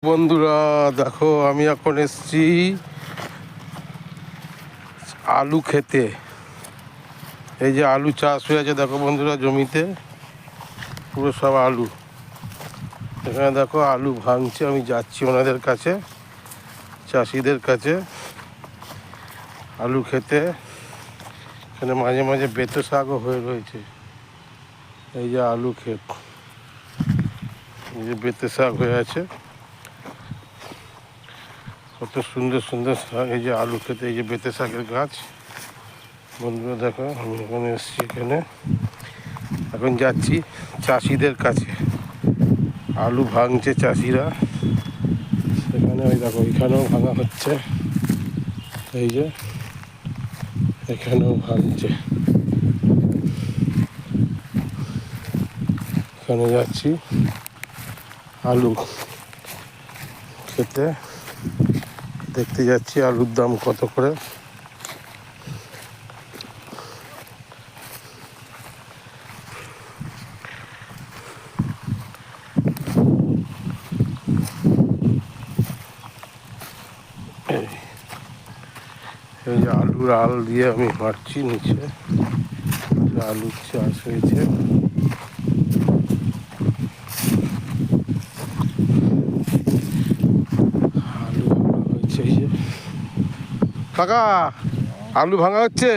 বন্ধুরা দেখো, আমি এখন এসেছি আলু খেতে। এই যে আলু চাষ হয়ে আছে দেখো বন্ধুরা, জমিতে পুরো সব আলু। এখানে দেখো আলু ভাঙছে, আমি যাচ্ছি ওনাদের কাছে, চাষিদের কাছে আলু খেতে। এখানে মাঝে মাঝে বেতো শাকও হয়ে রয়েছে। এই যে আলু ক্ষেত, এই যে বেতো শাক হয়ে আছে, কত সুন্দর সুন্দর শাক। এই যে আলু খেতে, এই যে বেতো শাকের গাছ। বন্ধুরা দেখো, আমি এখানে এসেছি, এখানে এখন যাচ্ছি চাষিদের কাছে। আলু ভাঙছে চাষিরা, সেখানে ওই দেখো এখানেও ভাঙা হচ্ছে। এই যে এখানেও ভাঙছে, এখানে যাচ্ছি আলু খেতে, দেখতে যাচ্ছি আলুর দাম কত করে। এই যে আলুর আল দিয়ে আমি হাঁটছি নিচে, আলুর চাষ হয়েছে। আলু ভাঙা হচ্ছে, এই যে কাকা আলু ভাঙা হচ্ছে।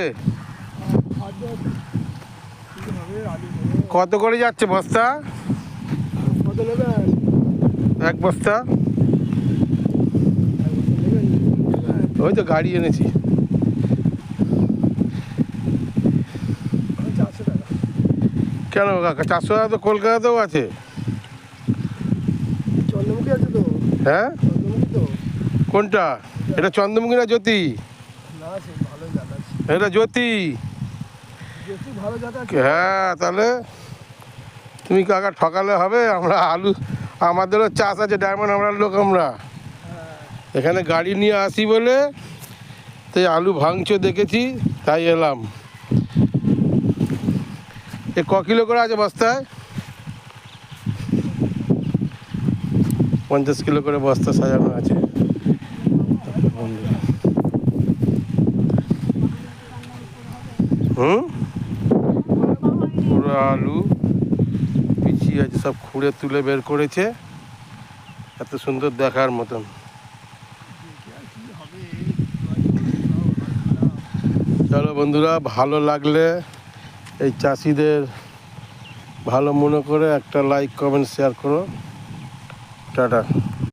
কত করে যাচ্ছে বস্তা? এক বস্তা ওই তো গাড়ি এনেছি। কেন কাকা, 400 টাকা তো কলকাতাতেও আছে। হ্যাঁ, কোনটা? এটা চন্দ্রমুখী না জ্যোতি? এটা জ্যোতি। হ্যাঁ, তাহলে তুমি কাকা ঠকালে হবে। আমরা আলু, আমাদেরও চাষ আছে, ডায়মন্ড হারবারের লোক আমরা। এখানে গাড়ি নিয়ে আসি বলে তাই আলু ভাঙছো দেখেছি, তাই এলাম। এ ক কিলো করে আছে বস্তায়? 50 কিলো করে বস্তা সাজানো আছে। পুরো আলু পিছিয়ে আছে, সব খুঁড়ে তুলে বের করেছে, এত সুন্দর দেখার মতন। চলো বন্ধুরা, ভালো লাগলে এই চাষিদের ভালো মনে করে একটা লাইক, কমেন্ট, শেয়ার করো। টাটা।